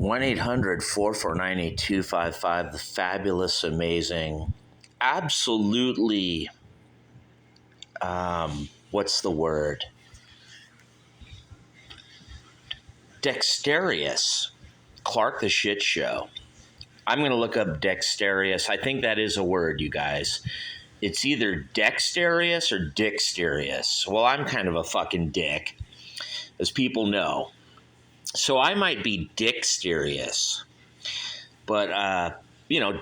1-800-449-8255. The fabulous, amazing, absolutely, what's the word? Dexterous Clark the Shit Show. I'm going to look up dexterous. I think that is a word, you guys. It's either dexterous or dexterous. Well, I'm kind of a fucking dick, as people know. So I might be dexterous. But,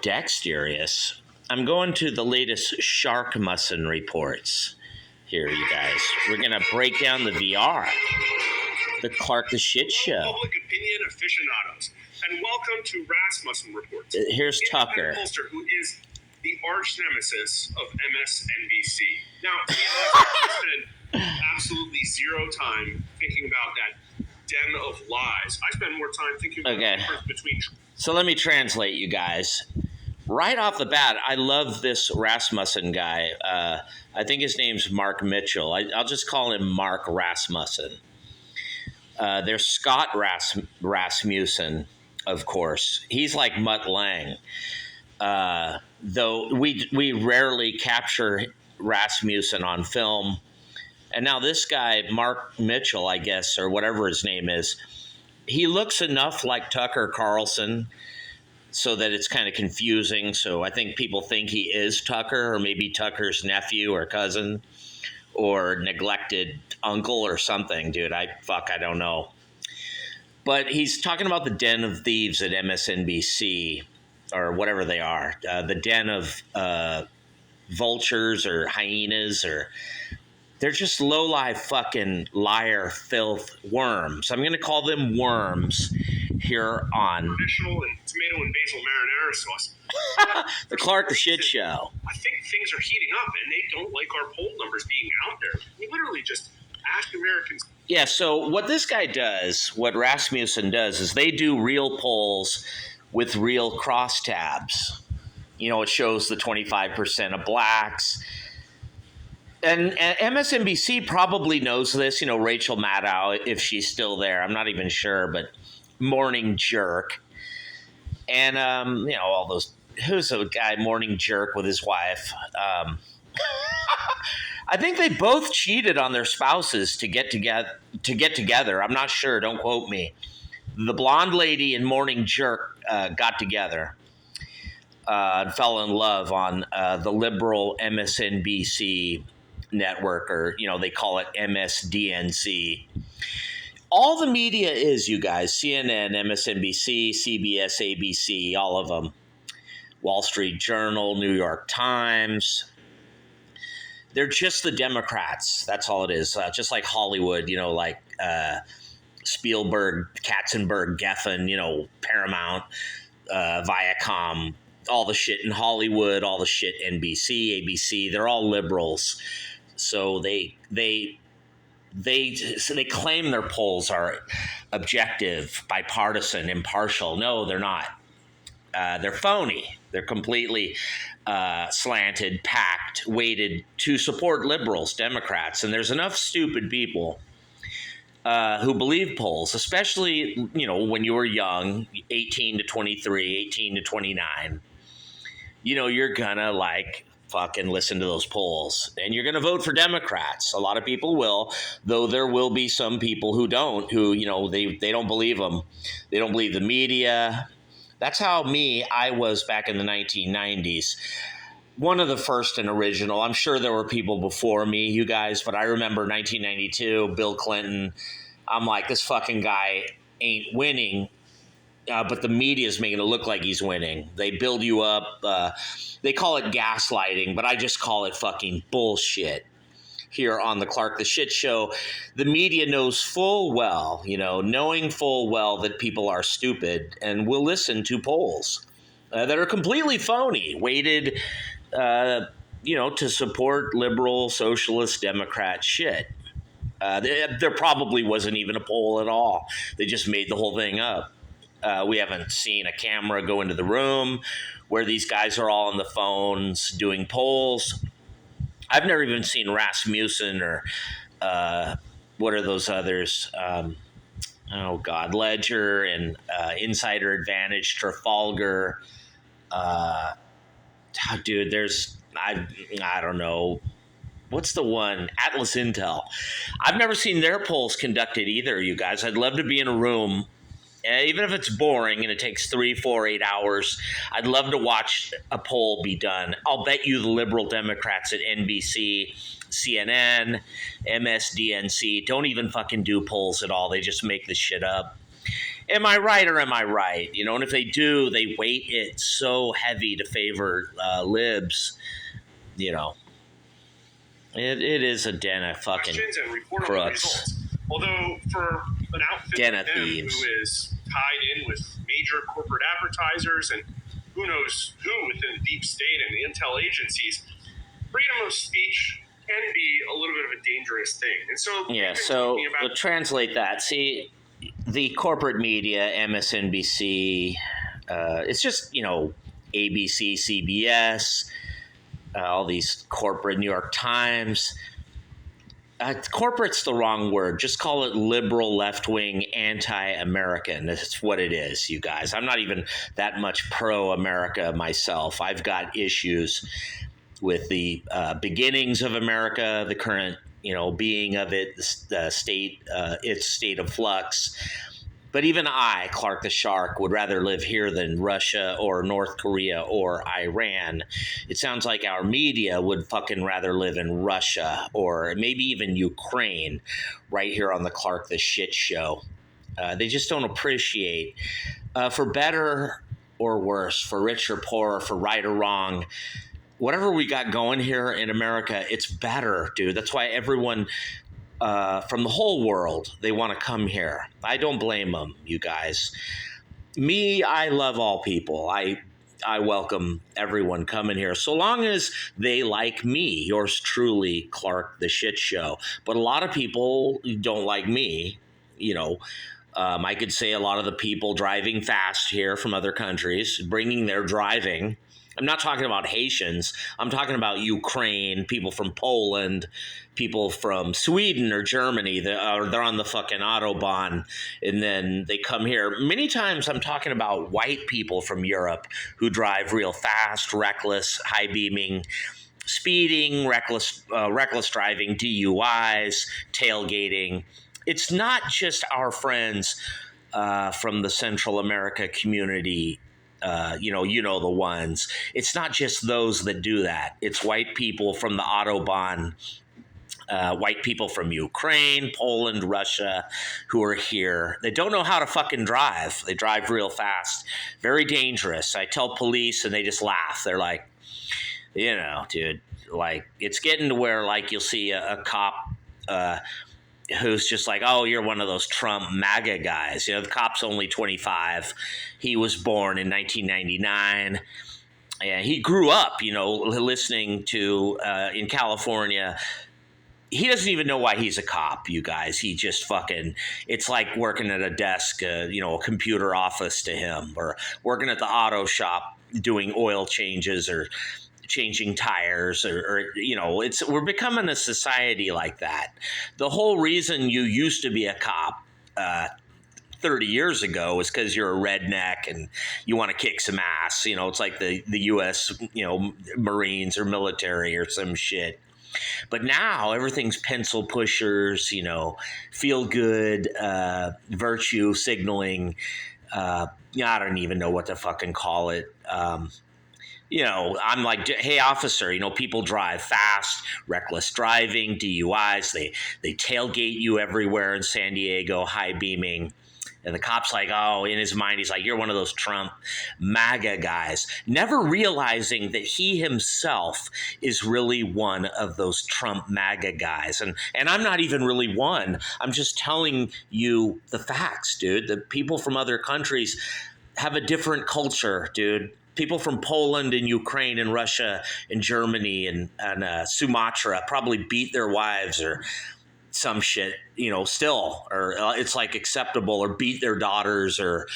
dexterous. I'm going to the latest Sharkmussen Reports here, you guys. We're going to break down the VR. The Clark the Shit Show. Public opinion aficionados, and welcome to Sharkmussen Reports. Here's Tucker, who is the arch nemesis of MSNBC. Now, to be honest, I spent absolutely zero time thinking about that den of lies. I spend more time thinking about the difference between. So let me translate, you guys. Right off the bat, I love this Rasmussen guy. I think his name's Mark Mitchell. I'll just call him Mark Rasmussen. There's Scott Rasmussen, of course. He's like Mutt Lange. Though we rarely capture Rasmussen on film. And now this guy, Mark Mitchell, I guess, or whatever his name is, he looks enough like Tucker Carlson so that it's kind of confusing. So I think people think he is Tucker, or maybe Tucker's nephew or cousin or neglected uncle or something, dude. I don't know. But he's talking about the den of thieves at MSNBC or whatever they are. The den of vultures or hyenas, or they're just low-life fucking liar, filth, worms. I'm going to call them worms here on traditional and tomato and basil marinara sauce. The Clark the Shit Show. I think things are heating up, and they don't like our poll numbers being out there. We literally just ask Americans. Yeah, so what this guy does, what Rasmussen does, is they do real polls with real crosstabs. You know, it shows the 25% of blacks. And MSNBC probably knows this, you know, Rachel Maddow, if she's still there. I'm not even sure, but Morning Jerk. And, all those, who's a guy, Morning Jerk, with his wife? I think they both cheated on their spouses to get together. I'm not sure. Don't quote me. The blonde lady and Morning Jerk got together and fell in love on the liberal MSNBC network, or, they call it MSDNC. All the media is, you guys, CNN, MSNBC, CBS, ABC, all of them. Wall Street Journal, New York Times. They're just the Democrats. That's all it is. Just like Hollywood, like Spielberg, Katzenberg, Geffen, Paramount, Viacom, all the shit in Hollywood, all the shit NBC, ABC. They're all liberals. So they claim their polls are objective, bipartisan, impartial. No, they're not. They're phony. They're completely slanted, packed, weighted to support liberals, Democrats. And there's enough stupid people who believe polls, especially, when you were young, 18 to 23, 18 to 29. You're gonna fucking listen to those polls, and you're going to vote for Democrats. A lot of people will, though there will be some people who don't, who, they don't believe them. They don't believe the media. That's how I was back in the 1990s. One of the first and original. I'm sure there were people before me, you guys, but I remember 1992, Bill Clinton. I'm like, this fucking guy ain't winning. But the media is making it look like he's winning. They build you up. They call it gaslighting, but I just call it fucking bullshit. Here on the Clark the Shit Show, the media knows full well, knowing full well that people are stupid and will listen to polls that are completely phony, weighted, to support liberal, socialist, Democrat shit. There probably wasn't even a poll at all. They just made the whole thing up. We haven't seen a camera go into the room where these guys are all on the phones doing polls. I've never even seen Rasmussen or what are those others? Oh God, Ledger and Insider Advantage, Trafalgar. Uh, Dude, I don't know. What's the one? Atlas Intel. I've never seen their polls conducted either, you guys. I'd love to be in a room, even if it's boring and it takes 3, 4, 8 hours. I'd love to watch a poll be done. I'll bet you the liberal Democrats at NBC, CNN, MSDNC don't even fucking do polls at all. They just make this shit up. Am I right or am I right? You know, and if they do, they weight it so heavy to favor libs. You know, it is a den of fucking Questions and reportable crooks. results. Although for an outfit Den like of them thieves. who is tied in with major corporate advertisers and who knows who within the deep state and the intel agencies, freedom of speech can be a little bit of a dangerous thing. And so Yeah, so to translate that, see, the corporate media, MSNBC, it's just, you know, ABC, CBS, all these corporate New York Times. Corporate's the wrong word. Just call it liberal, left-wing, anti-American. That's what it is, you guys. I'm not even that much pro-America myself. I've got issues with the beginnings of America, the current, you know, being of it, the state, its state of flux. But even I, Clark the Shark, would rather live here than Russia or North Korea or Iran. It sounds like our media would fucking rather live in Russia or maybe even Ukraine right here on the Clark the Shit Show. They just don't appreciate, for better or worse, for rich or poor, for right or wrong, whatever we got going here in America, it's better, dude. That's why everyone from the whole world, they want to come here. I don't blame them, you guys. Me, I love all people. I welcome everyone coming here, so long as they like me. Yours truly, Clark the Shit Show. But a lot of people don't like me. You know, I could say a lot of the people driving fast here from other countries, bringing their driving. I'm not talking about Haitians. I'm talking about Ukraine, people from Poland, people from Sweden or Germany. They're on the fucking Autobahn, and then they come here. Many times I'm talking about white people from Europe who drive real fast, reckless, high beaming, speeding, reckless driving, DUIs, tailgating. It's not just our friends from the Central America community. You know the ones. It's not just those that do that. It's white people from the Autobahn, white people from Ukraine, Poland, Russia, who are here. They don't know how to fucking drive. They drive real fast, very dangerous. I tell police, and they just laugh. They're like, you know, dude, like it's getting to where like you'll see a cop. Who's just like, oh, you're one of those Trump MAGA guys. You know, the cop's only 25. He was born in 1999. And he grew up, you know, listening to, in California. He doesn't even know why he's a cop, you guys. He just fucking, it's like working at a desk, you know, a computer office to him, or working at the auto shop doing oil changes or changing tires or you know, we're becoming a society like that. The whole reason you used to be a cop 30 years ago is because you're a redneck and you want to kick some ass. You know, it's like the US, you know, Marines or military or some shit. But now everything's pencil pushers, you know, feel good, virtue signaling. I don't even know what to fucking call it. You know, I'm like, hey, officer, you know, people drive fast, reckless driving, DUIs. They tailgate you everywhere in San Diego, high beaming. And the cop's like, oh, in his mind, he's like, you're one of those Trump MAGA guys, never realizing that he himself is really one of those Trump MAGA guys. And I'm not even really one. I'm just telling you the facts, dude. The people from other countries have a different culture, dude. People from Poland and Ukraine and Russia and Germany and Sumatra probably beat their wives or some shit, you know, still, or it's like acceptable, or beat their daughters or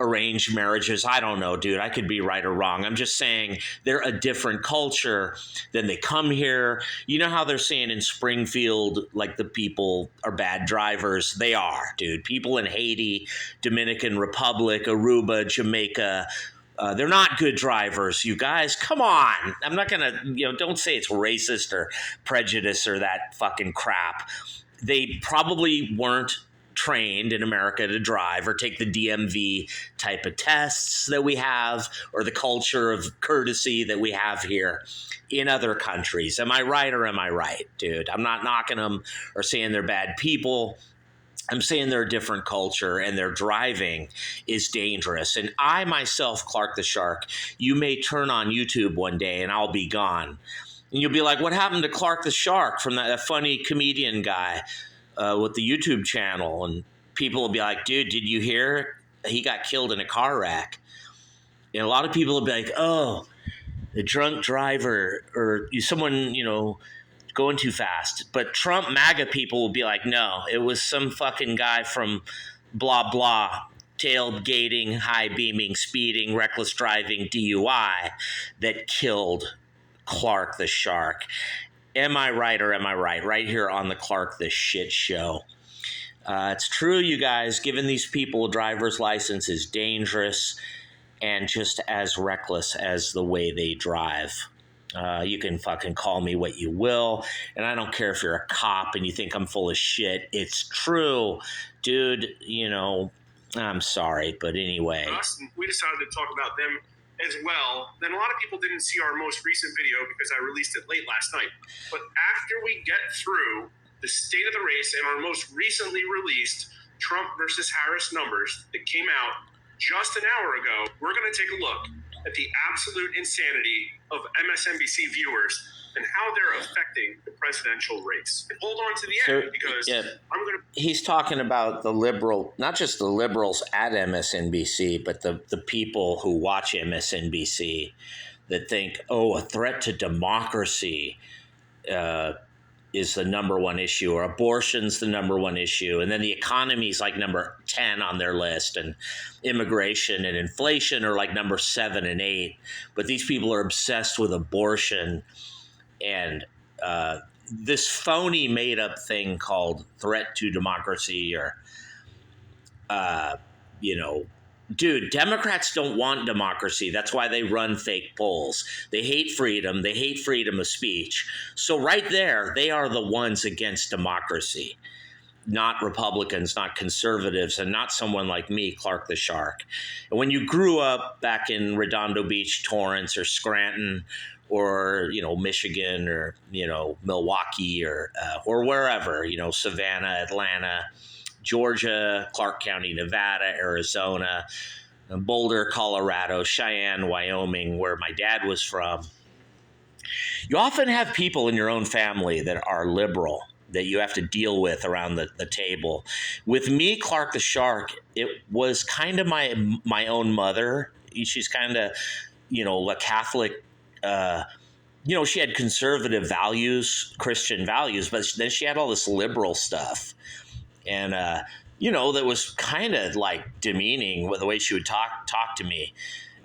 arranged marriages. I don't know, dude. I could be right or wrong. I'm just saying they're a different culture. Then they come here. You know how they're saying in Springfield, like the people are bad drivers? They are, dude. People in Haiti, Dominican Republic, Aruba, Jamaica, they're not good drivers, you guys. Come on. I'm not going to, don't say it's racist or prejudice or that fucking crap. They probably weren't trained in America to drive or take the DMV type of tests that we have or the culture of courtesy that we have here in other countries. Am I right or am I right, dude? I'm not knocking them or saying they're bad people. I'm saying they're a different culture and their driving is dangerous. And I myself, Clark the Shark, you may turn on YouTube one day and I'll be gone. And you'll be like, what happened to Clark the Shark from that funny comedian guy with the YouTube channel? And people will be like, dude, did you hear? He got killed in a car wreck. And a lot of people will be like, oh, the drunk driver or someone, going too fast. But Trump MAGA people will be like, no, it was some fucking guy from blah, blah, tailgating, high beaming, speeding, reckless driving, DUI that killed Clark the Shark. Am I right or am I right? Right here on the Clark the Shit Show. It's true, you guys. Giving these people a driver's license is dangerous and just as reckless as the way they drive. You can fucking call me what you will, and I don't care if you're a cop and you think I'm full of shit. It's true, dude. I'm sorry, but anyway. We decided to talk about them as well. Then a lot of people didn't see our most recent video because I released it late last night. But after we get through the state of the race and our most recently released Trump versus Harris numbers that came out just an hour ago, we're going to take a look at the absolute insanity of MSNBC viewers and how they're affecting the presidential race. And hold on to the end because I'm going to... He's talking about the liberal, not just the liberals at MSNBC, but the people who watch MSNBC that think, oh, a threat to democracy is the number one issue, or abortion's the number one issue, and then the economy's like number 10 on their list, and immigration and inflation are like number 7 and 8. But these people are obsessed with abortion and this phony made-up thing called threat to democracy, or dude, Democrats don't want democracy. That's why they run fake polls. They hate freedom. They hate freedom of speech. So right there, they are the ones against democracy, not Republicans, not conservatives, and not someone like me, Clark the Shark. And when you grew up back in Redondo Beach, Torrance, or Scranton, or, Michigan, or, Milwaukee, or wherever, Savannah, Atlanta, Georgia, Clark County, Nevada, Arizona, Boulder, Colorado, Cheyenne, Wyoming, where my dad was from. You often have people in your own family that are liberal that you have to deal with around the table. With me, Clark the Shark, it was kind of my own mother. She's kind of, a Catholic. She had conservative values, Christian values, but then she had all this liberal stuff. And, that was kind of like demeaning with the way she would talk to me.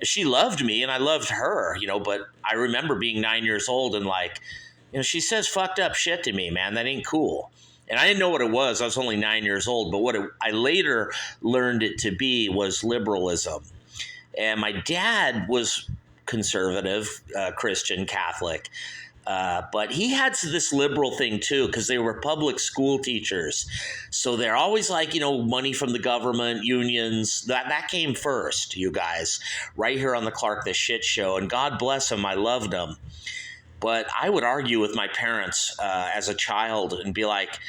She loved me and I loved her, but I remember being 9 years old and she says fucked up shit to me, man. That ain't cool. And I didn't know what it was. I was only 9 years old. But what I later learned it to be was liberalism. And my dad was conservative, Christian, Catholic. But he had this liberal thing too, because they were public school teachers. So they're always money from the government, unions. That came first, you guys, right here on the Clark the Shit Show. And God bless them. I loved them. But I would argue with my parents as a child and be like,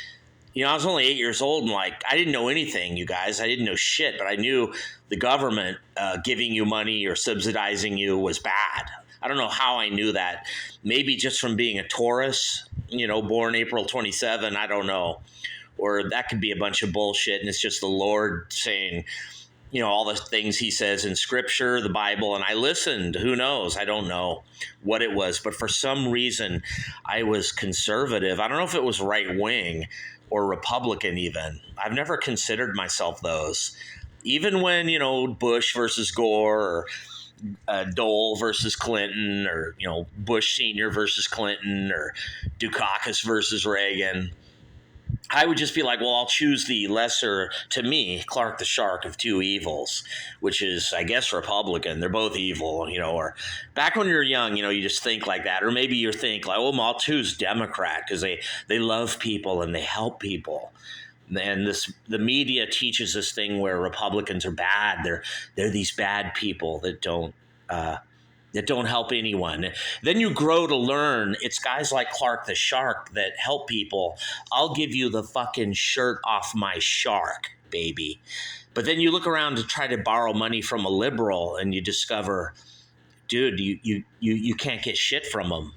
I was only 8 years old and I didn't know anything, you guys. I didn't know shit, but I knew the government giving you money or subsidizing you was bad. I don't know how I knew that. Maybe just from being a Taurus, born April 27, I don't know. Or that could be a bunch of bullshit and it's just the Lord saying, all the things he says in Scripture, the Bible, and I listened. Who knows? I don't know what it was. But for some reason, I was conservative. I don't know if it was right-wing or Republican even. I've never considered myself those. Even when, Bush versus Gore, or Dole versus Clinton, or, Bush Sr. versus Clinton, or Dukakis versus Reagan, I would just be like, well, I'll choose the lesser, to me, Clark the Shark of two evils, which is, I guess, Republican. They're both evil, or back when you're young, you just think like that. Or maybe you think like, well, I'll choose Democrat because they love people and they help people. And the media teaches this thing where Republicans are bad. They're these bad people that don't help anyone. Then you grow to learn it's guys like Clark the Shark that help people. I'll give you the fucking shirt off my shark, baby. But then you look around to try to borrow money from a liberal and you discover, dude, you can't get shit from them.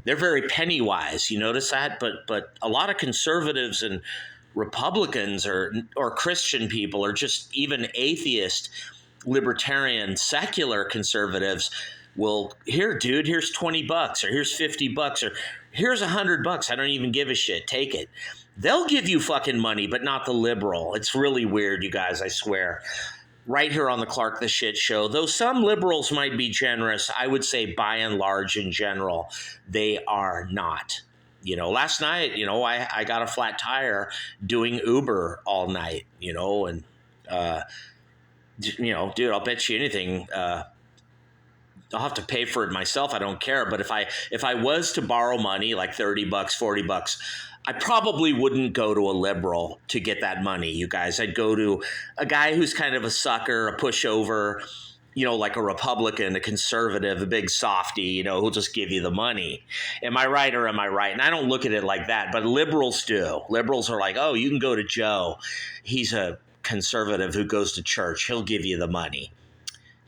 They're very penny wise. You notice that? But a lot of conservatives and Republicans or Christian people, or just even atheist, libertarian, secular conservatives will, here, dude, here's $20, or here's $50, or here's $100. I don't even give a shit. Take it. They'll give you fucking money, but not the liberal. It's really weird, you guys, I swear. Right here on the Clark the Shit Show. Though some liberals might be generous, I would say by and large in general, they are not. Last night, I got a flat tire doing Uber all night, and dude, I'll bet you anything. I'll have to pay for it myself. I don't care. But if I was to borrow money, like $30, $40, I probably wouldn't go to a liberal to get that money, you guys. I'd go to a guy who's kind of a sucker, a pushover, like a Republican, a conservative, a big softy, who'll just give you the money. Am I right or am I right? And I don't look at it like that, but liberals do. Liberals are like, oh, you can go to Joe. He's a conservative who goes to church. He'll give you the money.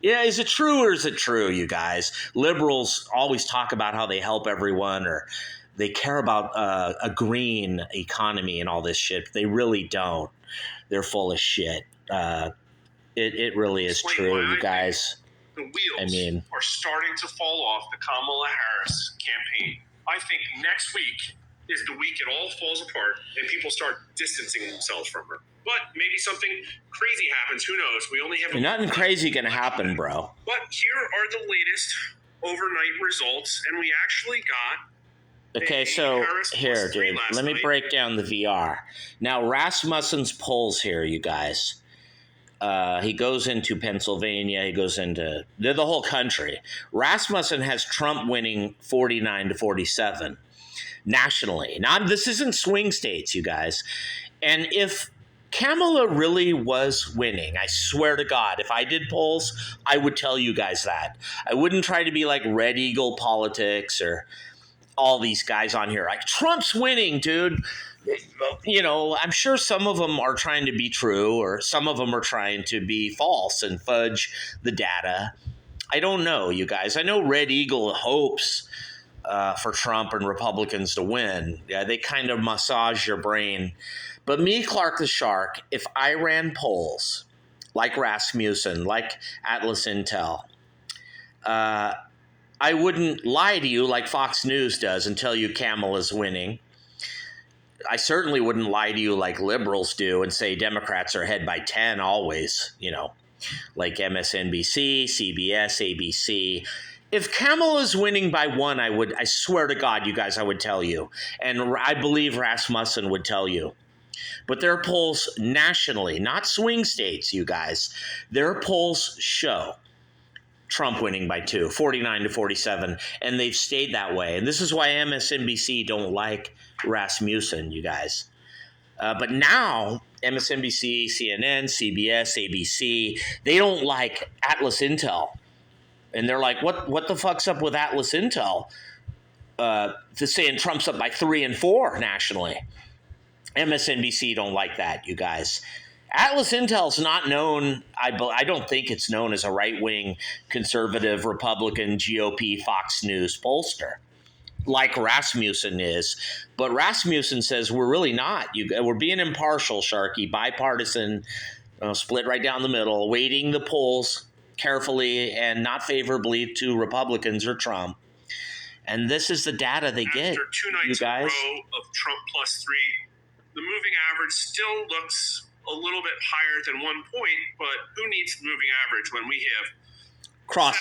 Yeah, is it true or is it true, you guys? Liberals always talk about how they help everyone, or they care about a green economy and all this shit. But they really don't. They're full of shit. It really is true, you guys. The wheels are starting to fall off the Kamala Harris campaign. I think next week is the week it all falls apart and people start distancing themselves from her. But maybe something crazy happens. Who knows? We only have nothing crazy gonna happen, bro. But here are the latest overnight results, and we actually got. Okay, so here, dude, let me break down the VR. Now, Rasmussen's polls here, you guys. He goes into Pennsylvania. He goes into the whole country. Rasmussen has Trump winning 49-47 nationally. This isn't swing states, you guys. And if Kamala really was winning, I swear to God, if I did polls, I would tell you guys that. I wouldn't try to be like Red Eagle politics or all these guys on here. Like, Trump's winning, dude. I'm sure some of them are trying to be true, or some of them are trying to be false and fudge the data. I don't know, you guys. I know Red Eagle hopes for Trump and Republicans to win. Yeah, they kind of massage your brain. But me, Clark the Shark, if I ran polls like Rasmussen, like Atlas Intel, I wouldn't lie to you like Fox News does and tell you Kamala's winning. I certainly wouldn't lie to you like liberals do and say Democrats are ahead by 10 always, like MSNBC, CBS, ABC. If Kamala's winning by 1, I swear to God, you guys, I would tell you. And I believe Rasmussen would tell you. But their polls nationally, not swing states, you guys, their polls show Trump winning by 2, 49-47, and they've stayed that way. And this is why MSNBC don't like Rasmussen, you guys. But now MSNBC, CNN, CBS, ABC, they don't like Atlas Intel. And they're like, what the fuck's up with Atlas Intel? To saying Trump's up by 3 and 4 nationally. MSNBC don't like that, you guys. Atlas Intel's not known, I don't think it's known as a right-wing conservative Republican GOP Fox News pollster like Rasmussen is. But Rasmussen says we're really not. We're being impartial, Sharky, bipartisan, split right down the middle, weighting the polls carefully and not favorably to Republicans or Trump. And this is the data they get, After 2 nights you guys. in a row of Trump +3, the moving average still looks a little bit higher than 1 point, but who needs the moving average when we have Crosstabs.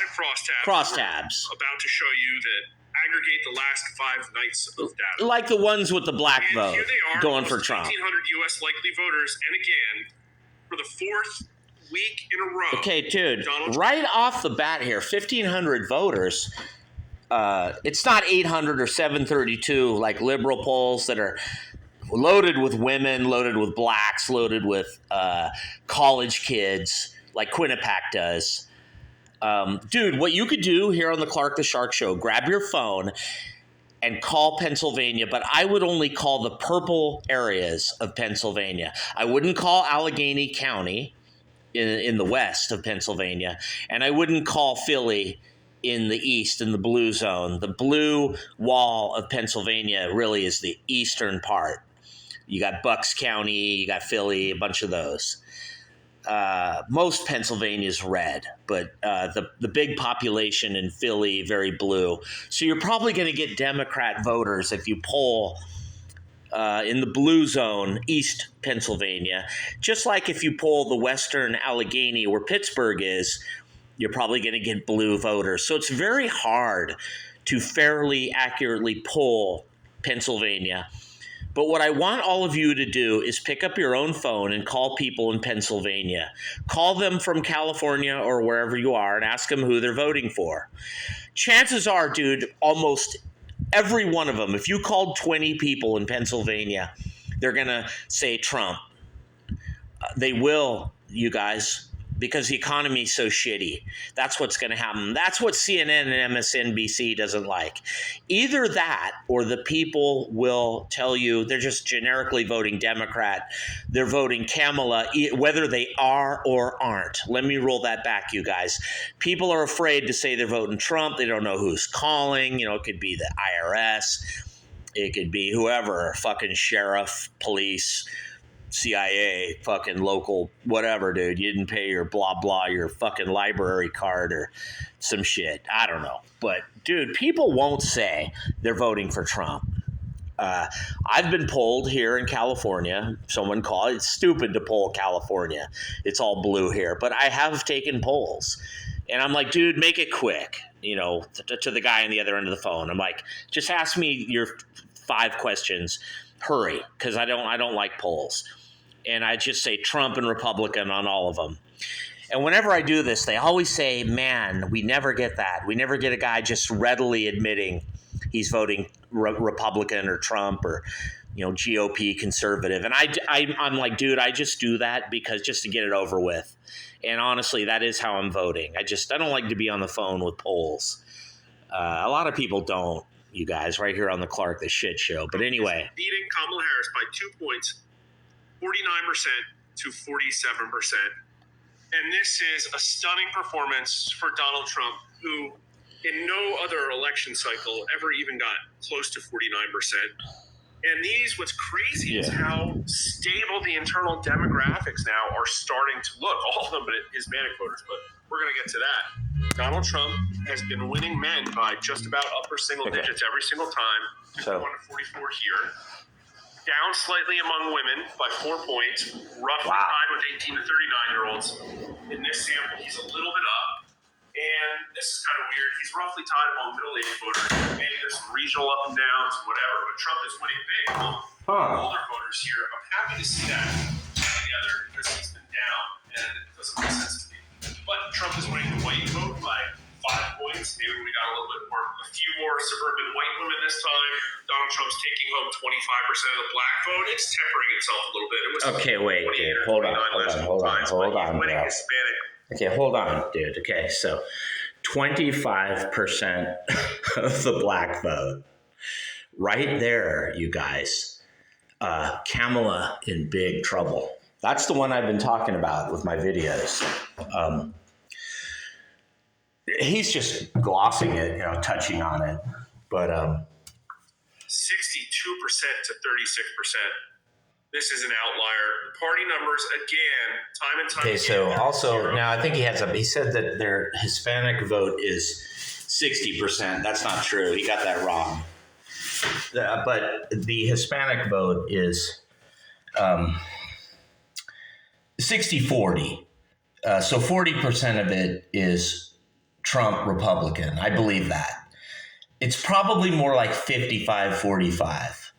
Crosstabs. About to show you that aggregate the last 5 nights of data. Like the ones with the black And vote here they are, going for Trump. 1,500 U.S. likely voters, and again, for the 4th week in a row. Okay, dude, right off the bat here, 1,500 voters. It's not 800 or 732 like liberal polls that are loaded with women, loaded with blacks, loaded with college kids like Quinnipiac does. Dude, what you could do here on the Clark the Shark Show, grab your phone and call Pennsylvania, but I would only call the purple areas of Pennsylvania. I wouldn't call Allegheny County in the west of Pennsylvania, and I wouldn't call Philly in the east, in the blue zone. The blue wall of Pennsylvania really is the eastern part. You got Bucks County, you got Philly, a bunch of those. Most Pennsylvania is red, but the big population in Philly, very blue. So you're probably going to get Democrat voters if you poll in the blue zone, East Pennsylvania. Just like if you poll the western Allegheny where Pittsburgh is, you're probably going to get blue voters. So it's very hard to fairly accurately poll Pennsylvania. But what I want all of you to do is pick up your own phone and call people in Pennsylvania. Call them from California or wherever you are and ask them who they're voting for. Chances are, dude, almost every one of them, if you called 20 people in Pennsylvania, they're going to say Trump. They will, you guys, because the economy is so shitty. That's what's going to happen. That's what CNN and MSNBC doesn't like. Either that or the people will tell you they're just generically voting Democrat. They're voting Kamala, whether they are or aren't. Let me roll that back, you guys. People are afraid to say they're voting Trump. They don't know who's calling. You know, it could be the IRS. It could be whoever, fucking sheriff, police, CIA, fucking local, whatever, dude. You didn't pay your blah, blah, your fucking library card or some shit. I don't know. But, dude, people won't say they're voting for Trump. I've been polled here in California. Someone called. It's stupid to poll California. It's all blue here. But I have taken polls. And I'm like, dude, make it quick. You know, to the guy on the other end of the phone. I'm like, just ask me your 5 questions. Hurry, because I don't like polls. And I just say Trump and Republican on all of them. And whenever I do this, they always say, man, we never get that. We never get a guy just readily admitting he's voting Republican or Trump or, you know, GOP conservative. And I'm like, dude, I just do that because just to get it over with. And honestly, that is how I'm voting. I don't like to be on the phone with polls. A lot of people don't, you guys, right here on the Clark the Shit Show. But anyway. Beating Kamala Harris by 2 points, 49% to 47%. And this is a stunning performance for Donald Trump, who in no other election cycle ever even got close to 49%. And what's crazy is how stable the internal demographics now are starting to look. All of them, but Hispanic voters. But we're going to get to that. Donald Trump has been winning men by just about upper single digits every single time. 51 to 44 here. Down slightly among women by 4 points. Roughly tied with 18 to 39-year-olds. In this sample, he's a little bit up. And this is kind of weird. He's roughly tied among middle-aged voters. Maybe there's some regional up and downs, whatever. But Trump is winning big among older voters here. I'm happy to see that together because he's been down, and it doesn't make sense to me. But Trump is winning the white vote by 5 points. Maybe we got a few more suburban white women this time. Donald Trump's taking home 25% of the black vote. It's tempering itself a little bit. It was okay, wait, dude. Hold on, winning Hispanic. Okay, hold on, dude. Okay, so 25% of the black vote. Right there, you guys. Kamala in big trouble. That's the one I've been talking about with my videos. He's just glossing it, you know, touching on it. But 62% to 36%. This is an outlier. Party numbers, again, time and time again. Okay, so also, now I think he said that their Hispanic vote is 60%. That's not true. He got that wrong. But the Hispanic vote is 60-40. So 40% of it is Trump Republican. I believe that. It's probably more like 55-45.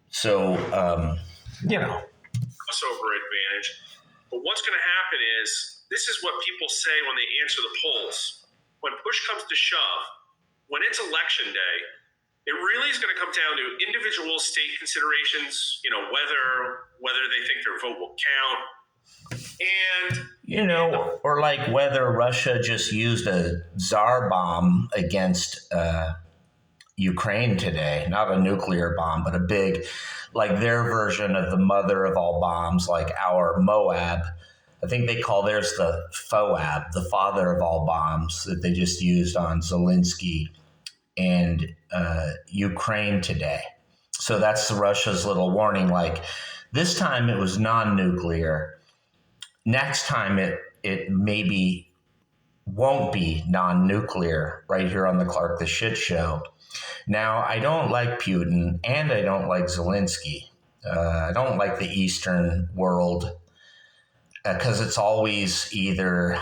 So, crossover advantage. But what's going to happen is this is what people say when they answer the polls. When push comes to shove, when it's election day, it really is going to come down to individual state considerations, whether they think their vote will count. And, or like whether Russia just used a Tsar bomb against Ukraine today, not a nuclear bomb, but a big, like their version of the mother of all bombs, like our Moab. I think they call theirs the FOAB, the father of all bombs, that they just used on Zelensky and Ukraine today. So that's Russia's little warning. Like this time it was non-nuclear. Next time it maybe won't be non-nuclear right here on the Clark the Shit Show. Now, I don't like Putin and I don't like Zelensky. I don't like the Eastern world because it's always either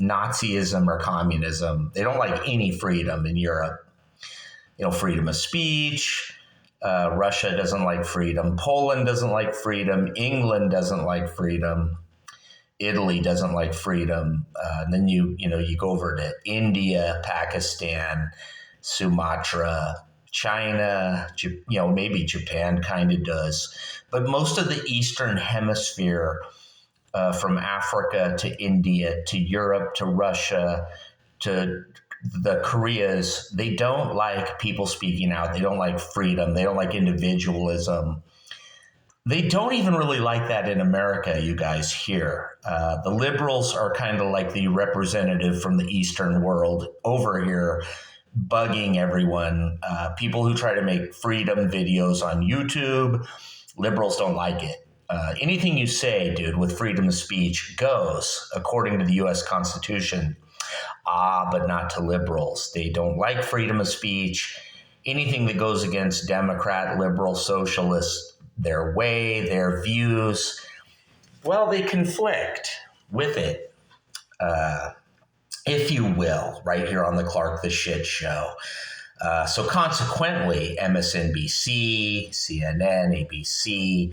Nazism or communism. They don't like any freedom in Europe. Freedom of speech. Russia doesn't like freedom. Poland doesn't like freedom. England doesn't like freedom. Italy doesn't like freedom. And then you go over to India, Pakistan, Sumatra, China, maybe Japan kind of does. But most of the Eastern Hemisphere, from Africa to India to Europe to Russia to the Koreas, they don't like people speaking out. They don't like freedom. They don't like individualism. They don't even really like that in America, you guys here. The liberals are kind of like the representative from the Eastern world over here, bugging everyone. People who try to make freedom videos on YouTube, liberals don't like it. Anything you say, dude, with freedom of speech goes according to the U.S. Constitution. But not to liberals. They don't like freedom of speech. Anything that goes against Democrat, liberal, socialist, their way, their views, well, they conflict with it, if you will, right here on the Clark the Shit Show. So consequently, MSNBC, CNN, ABC,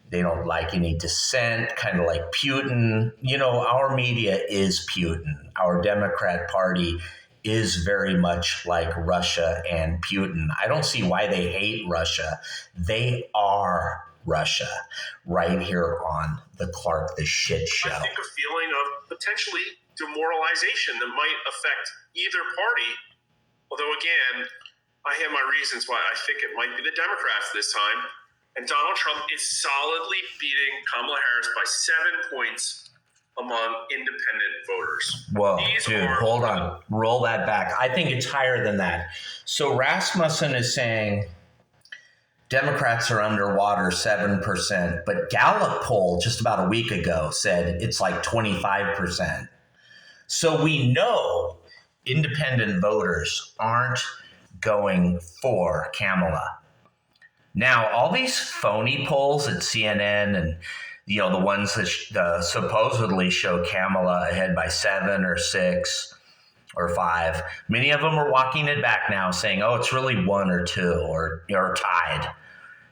they don't like any dissent, kind of like Putin. Our media is Putin. Our Democrat Party is very much like Russia and Putin. I don't see why they hate Russia. They are Russia right here on the Clark the Shit Show. I think a feeling of potentially demoralization that might affect either party. Although, again, I have my reasons why I think it might be the Democrats this time. And Donald Trump is solidly beating Kamala Harris by 7 points among independent voters. Whoa, dude, hold on. Roll that back. I think it's higher than that. So Rasmussen is saying Democrats are underwater 7%, but Gallup poll just about a week ago said it's like 25%. So we know independent voters aren't going for Kamala. Now, all these phony polls at CNN and the ones that supposedly show Kamala ahead by 7 or 6 or 5. Many of them are walking it back now, saying, "Oh, it's really 1 or 2 or tied."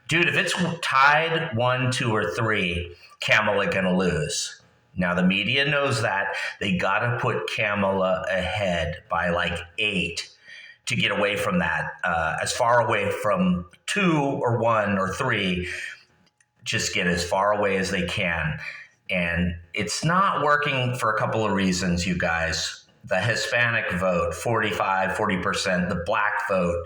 Dude, if it's tied 1, 2, or 3, Kamala gonna lose. Now the media knows that. They gotta put Kamala ahead by like 8 to get away from that. As far away from 2 or 1 or 3. Just get as far away as they can. And it's not working for a couple of reasons, you guys. The Hispanic vote, 40%. The black vote,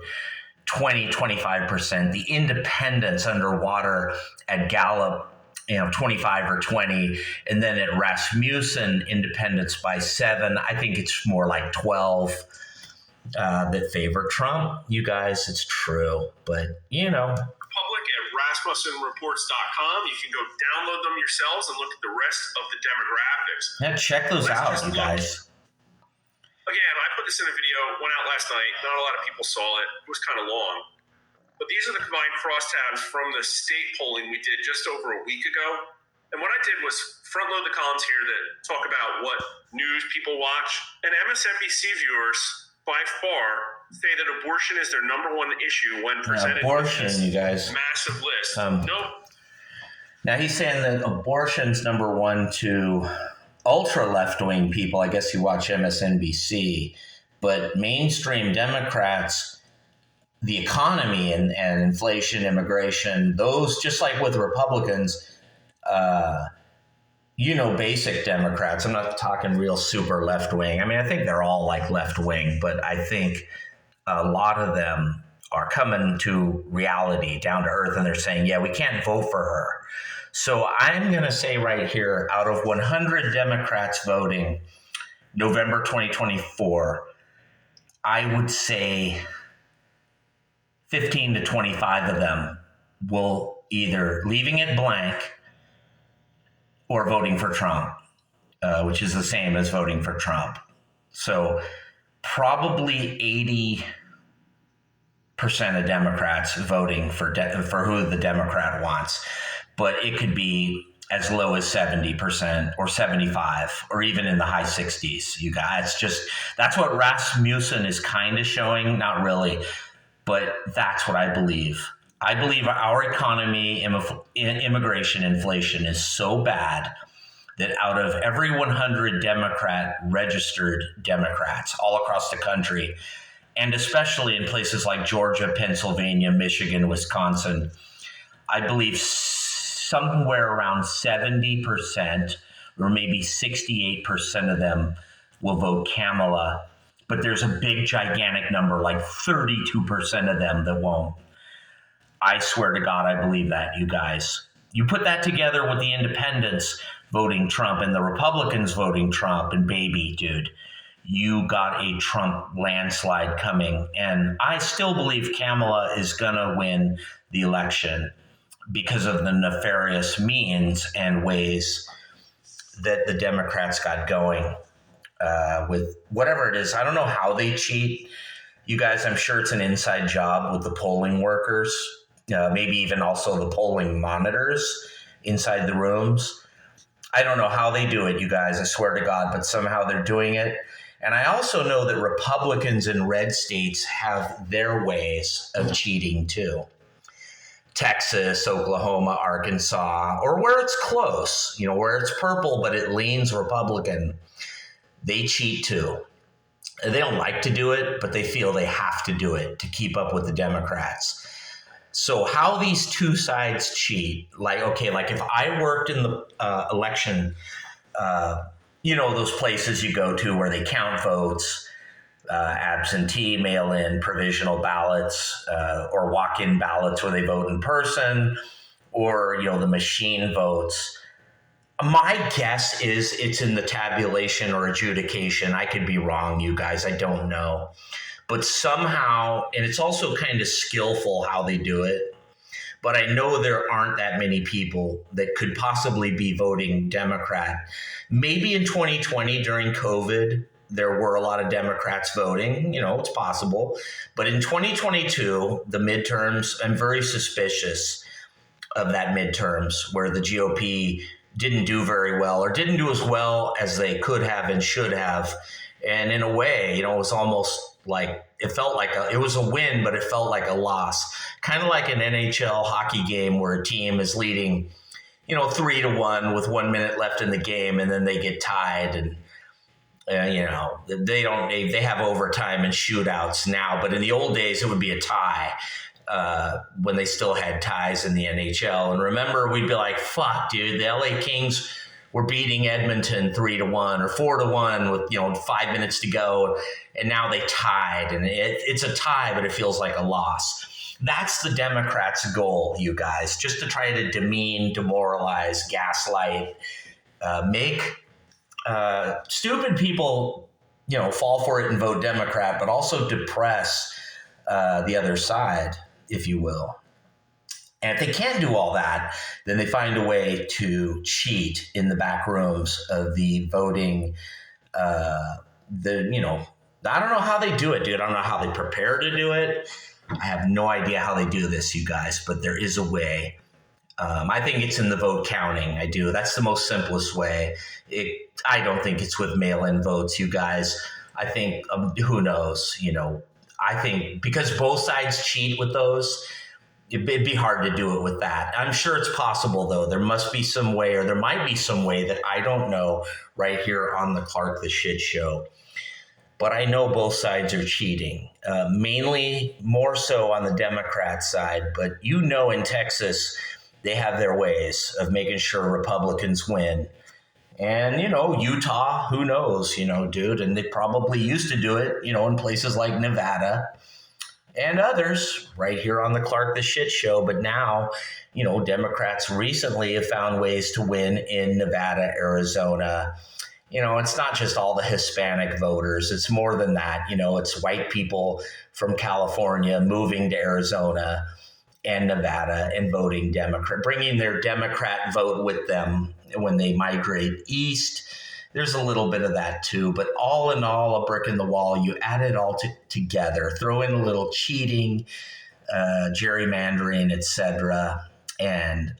25%. The independents underwater at Gallup, 25 or 20. And then at Rasmussen, independents by 7. I think it's more like 12 that favor Trump. You guys, it's true. But, Public at RasmussenReports.com. You can go download them yourselves and look at the rest of the demographics. Yeah, check those out, you guys. Again, I put this in a video, went out last night. Not a lot of people saw it. It was kind of long. But these are the combined crosstabs from the state polling we did just over a week ago. And what I did was front load the columns here that talk about what news people watch. And MSNBC viewers, by far, say that abortion is their number one issue when presented abortion, with this you guys. massive list. Nope. Now he's saying that abortion's number one to ultra left-wing people. I guess you watch MSNBC, but mainstream Democrats, the economy and inflation, immigration, those, just like with Republicans, basic Democrats. I'm not talking real super left-wing. I mean, I think they're all like left-wing, but I think a lot of them are coming to reality, down to earth, and they're saying, yeah, we can't vote for her. So I'm going to say right here, out of 100 Democrats voting November 2024, I would say 15 to 25 of them will either leaving it blank or voting for Trump, which is the same as voting for Trump. So probably 80% of Democrats voting for who the Democrat wants. But it could be as low as 70% or 75 or even in the high 60s, you guys. That's what Rasmussen is kind of showing. Not really, but that's what I believe. I believe our economy, immigration, inflation is so bad that out of every 100 registered Democrats all across the country, and especially in places like Georgia, Pennsylvania, Michigan, Wisconsin, I believe somewhere around 70% or maybe 68% of them will vote Kamala. But there's a big, gigantic number, like 32% of them that won't. I swear to God, I believe that, you guys. You put that together with the independents voting Trump and the Republicans voting Trump, and baby, dude, you got a Trump landslide coming. And I still believe Kamala is going to win the election because of the nefarious means and ways that the Democrats got going with whatever it is. I don't know how they cheat. You guys, I'm sure it's an inside job with the polling workers, maybe even also the polling monitors inside the rooms. I don't know how they do it, you guys, I swear to God, but somehow they're doing it. And I also know that Republicans in red states have their ways of cheating too. Texas, Oklahoma, Arkansas, or where it's close, where it's purple, but it leans Republican, they cheat too. They don't like to do it, but they feel they have to do it to keep up with the Democrats. So how these two sides cheat, like if I worked in the election, those places you go to where they count votes, absentee, mail-in, provisional ballots, or walk-in ballots where they vote in person, or, the machine votes. My guess is it's in the tabulation or adjudication. I could be wrong, you guys. I don't know. But somehow, and it's also kind of skillful how they do it, but I know there aren't that many people that could possibly be voting Democrat. Maybe in 2020 during COVID, there were a lot of Democrats voting. It's possible. But in 2022, the midterms, I'm very suspicious of that midterms where the GOP didn't do very well or didn't do as well as they could have and should have. And in a way, it was almost like it felt like it was a win, but it felt like a loss. Kind of like an NHL hockey game where a team is leading, 3-1 with 1 minute left in the game, and then they get tied, and they have overtime and shootouts now. But in the old days, it would be a tie when they still had ties in the NHL. And remember, we'd be like, "Fuck, dude, the LA Kings were beating Edmonton 3-1 or 4-1 with 5 minutes to go, and now they tied, and it's a tie, but it feels like a loss." That's the Democrats' goal, you guys, just to try to demean, demoralize, gaslight, make stupid people, fall for it and vote Democrat, but also depress the other side, if you will. And if they can't do all that, then they find a way to cheat in the back rooms of the voting. I don't know how they do it, dude. I don't know how they prepare to do it. I have no idea how they do this, you guys, but there is a way. I think it's in the vote counting. I do. That's the most simplest way. I don't think it's with mail-in votes, you guys. I think who knows? I think because both sides cheat with those, it'd be hard to do it with that. I'm sure it's possible, though. There must be some way, or there might be some way that I don't know right here on the Clark the Shit Show. But I know both sides are cheating, mainly more so on the Democrat side. But in Texas, they have their ways of making sure Republicans win. And, Utah, who knows, dude. And they probably used to do it, in places like Nevada and others right here on the Clark the Shit Show. But now, Democrats recently have found ways to win in Nevada, Arizona. It's not just all the Hispanic voters. It's more than that. It's white people from California moving to Arizona and Nevada and voting Democrat, bringing their Democrat vote with them when they migrate east. There's a little bit of that too, but all in all, a brick in the wall. You add it all together, throw in a little cheating, gerrymandering, etc., and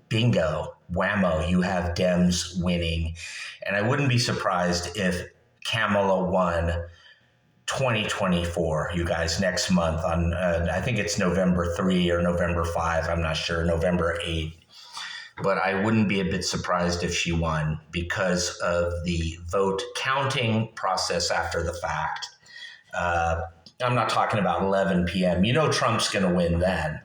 bingo, whammo, you have Dems winning. And I wouldn't be surprised if Kamala won 2024, you guys, next month on, I think it's November 3 or November 5, I'm not sure, November 8. But I wouldn't be a bit surprised if she won because of the vote counting process after the fact. I'm not talking about 11 p.m. Trump's going to win then.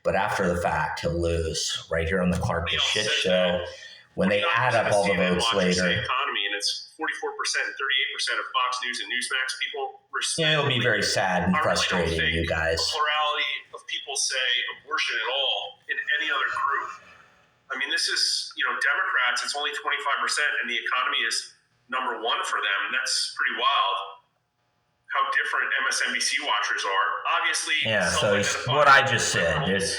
But after the fact, he'll lose right here on the Clark the Shit Show. When they add up all the votes later. Economy, and it's 44% and 38% of Fox News and Newsmax people. It'll be very sad and frustrating, you guys. The plurality of people say abortion at all in any other group. I mean, this is, Democrats, it's only 25%, and the economy is number one for them, and that's pretty wild. How different MSNBC watchers are. Obviously, yeah, so what I just said is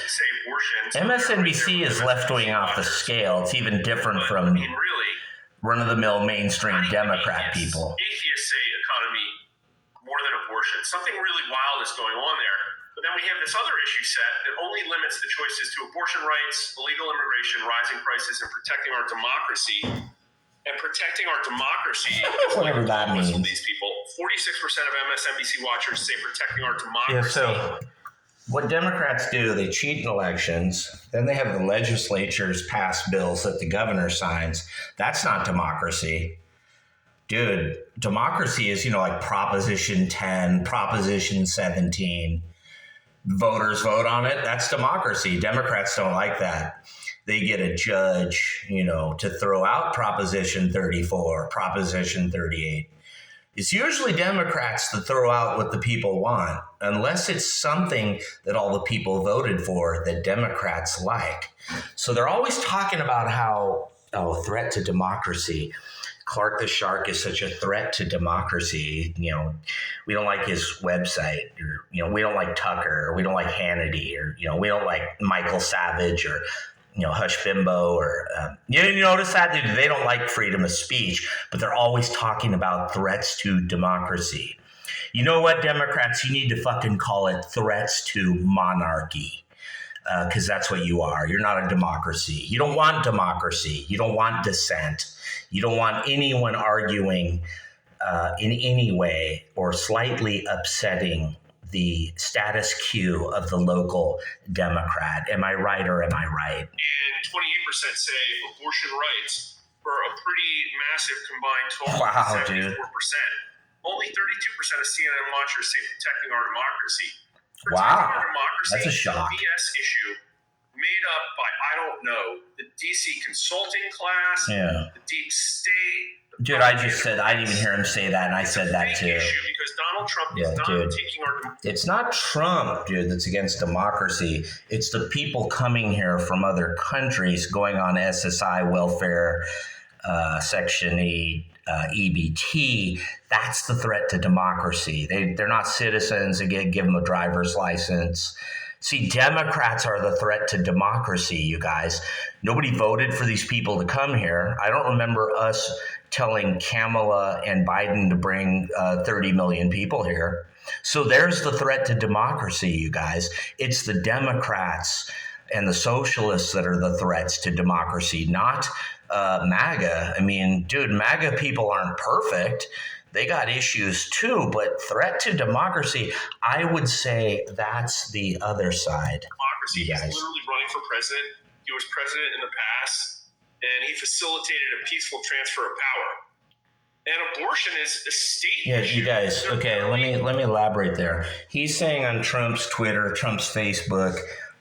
MSNBC is left-wing off the scale. It's even different from run-of-the-mill mainstream Democrat people. Atheists say economy more than abortion. Something really wild is going on there. But then we have this other issue set that only limits the choices to abortion rights, illegal immigration, rising prices, and protecting our democracy. And protecting our democracy, whatever that means. These people, 46% of MSNBC watchers say protecting our democracy. Yeah, so what Democrats do, they cheat in elections. Then they have the legislatures pass bills that the governor signs. That's not democracy. Dude, democracy is, like Proposition 10, Proposition 17. Voters vote on it. That's democracy. Democrats don't like that. They get a judge, to throw out Proposition 34, Proposition 38. It's usually Democrats that throw out what the people want, unless it's something that all the people voted for that Democrats like. So they're always talking about how, threat to democracy. Clark the Shark is such a threat to democracy. We don't like his website, or, we don't like Tucker, or we don't like Hannity, or, we don't like Michael Savage, or, Hush Bimbo, or you notice that they don't like freedom of speech, but they're always talking about threats to democracy. You know what, Democrats? You need to fucking call it threats to monarchy, because that's what you are. You're not a democracy. You don't want democracy. You don't want dissent. You don't want anyone arguing in any way or slightly upsetting the status quo of the local Democrat. Am I right or am I right? And 28% say abortion rights for a pretty massive combined total wow, of 74%. Dude. Only 32% of CNN watchers say protecting our democracy. Wow, our democracy that's a shock. BS issue made up by, I don't know, the DC consulting class, the deep state. Dude, I just said, I didn't even hear him say that, and I said that too. Because Donald Trump is not taking our... It's not Trump, dude, that's against democracy. It's the people coming here from other countries going on SSI welfare, Section 8, EBT. That's the threat to democracy. They're not citizens. They give them a driver's license. See, Democrats are the threat to democracy, you guys. Nobody voted for these people to come here. I don't remember us telling Kamala and Biden to bring 30 million people here. So there's the threat to democracy, you guys. It's the Democrats and the socialists that are the threats to democracy, not MAGA. I mean, dude, MAGA people aren't perfect. They got issues too, but threat to democracy, I would say that's the other side. Democracy. He's literally running for president. He was president in the past, and he facilitated a peaceful transfer of power. And abortion is a state issue. You guys, okay, let me elaborate there. He's saying on Trump's Twitter, Trump's Facebook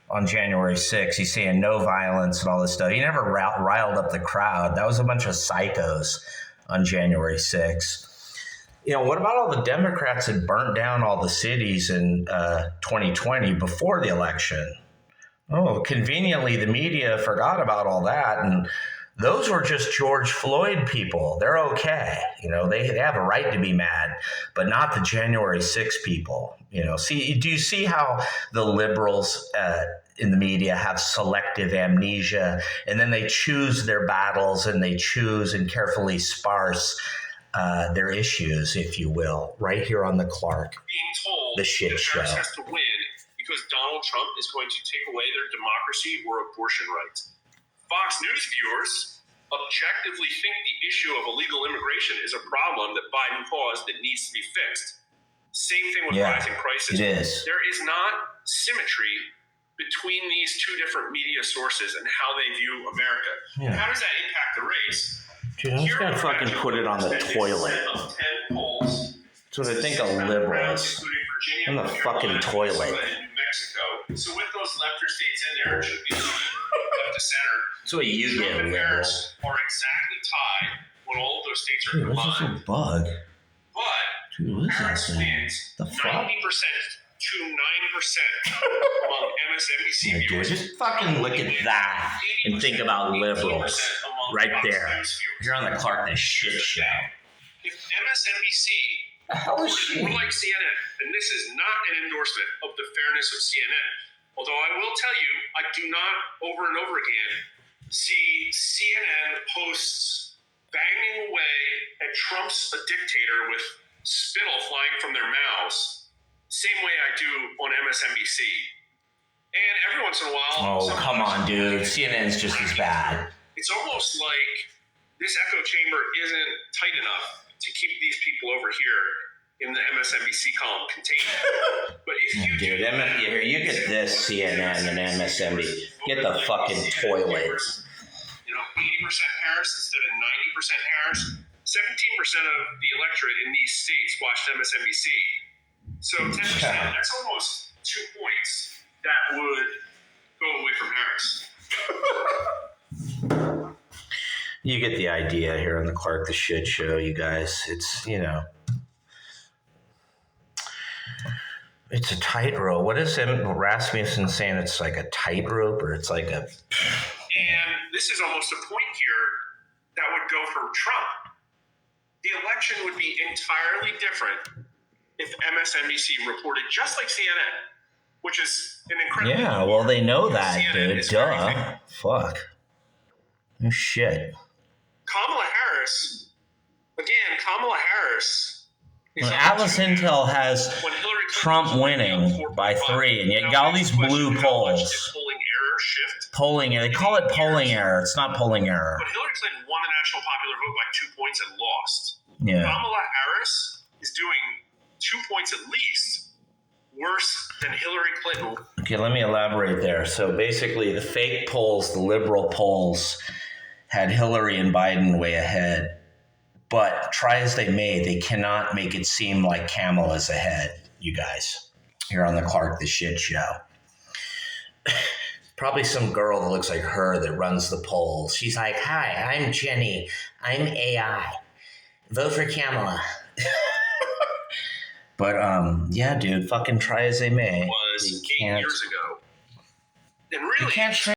on January 6th, he's saying no violence and all this stuff. He never riled up the crowd. That was a bunch of psychos on January 6th. What about all the Democrats that burnt down all the cities in 2020 before the election? Oh, conveniently, the media forgot about all that, and those were just George Floyd people. They're okay. They have a right to be mad, but not the January 6th people. Do you see how the liberals in the media have selective amnesia, and then they choose their battles and they choose and carefully sparse their issues, if you will, right here on the Clark. Being told the shit show. Harris has to win because Donald Trump is going to take away their democracy or abortion rights. Fox News viewers objectively think the issue of illegal immigration is a problem that Biden caused that needs to be fixed. Same thing with rising prices. It is. There is not symmetry between these two different media sources and how they view America. Yeah. How does that impact the race? Dude, I'm just gonna fucking put it on the toilet. That's what I think of liberals. On the fucking toilet. So with those lefter states in there, it should be left to center. That's what you get, liberal. Harris are exactly tied when all of those states are Dude, what's combined. this bug? But Dude, what is Harris that thing? wins The fuck? 90% to 9% among MSNBC Yeah, dude, viewers. just fucking look at that and think about liberals right there. You're on the Clark, the shit show. If MSNBC reported more like CNN, and this is not an endorsement of the fairness of CNN, although I will tell you, I do not over and over again see CNN hosts banging away at Trump's a dictator with spittle flying from their mouths, same way I do on MSNBC. And every once in a while... Oh, come on, dude. CNN's just as bad. It's almost like this echo chamber isn't tight enough to keep these people over here in the MSNBC column contained. But if you Dude, you get this CNN and MSNBC. Get the fucking toilet. 80% Harris instead of 90% Harris. 17% of the electorate in these states watched MSNBC. So 10%, that's almost 2 points that would go away from Harris. You get the idea here on the Clark the Shit Show, you guys. It's, it's a tightrope. What is Rasmussen saying? It's like a tightrope, or it's like a... And this is almost a point here that would go for Trump. The election would be entirely different if MSNBC reported just like CNN, which is an incredible... Yeah, well, they know that, CNN dude. Duh. Fuck. No shit. Kamala Harris, Well, Atlas Intel has Trump winning by 3, and yet you got all these blue polls. Polling error shift. They call it polling error. It's not polling error. But Hillary Clinton won the national popular vote by 2 points and lost. Yeah. Kamala Harris is doing 2 points at least worse than Hillary Clinton. Okay, let me elaborate there. So basically, the fake polls, the liberal polls, had Hillary and Biden way ahead. But try as they may, they cannot make it seem like Kamala's ahead, you guys. Here on the Clark the Shit Show. Probably some girl that looks like her that runs the polls. She's like, "Hi, I'm Jenny. I'm AI. Vote for Kamala." But, yeah, dude, fucking try as they may. Was 8 years ago. And really, you can't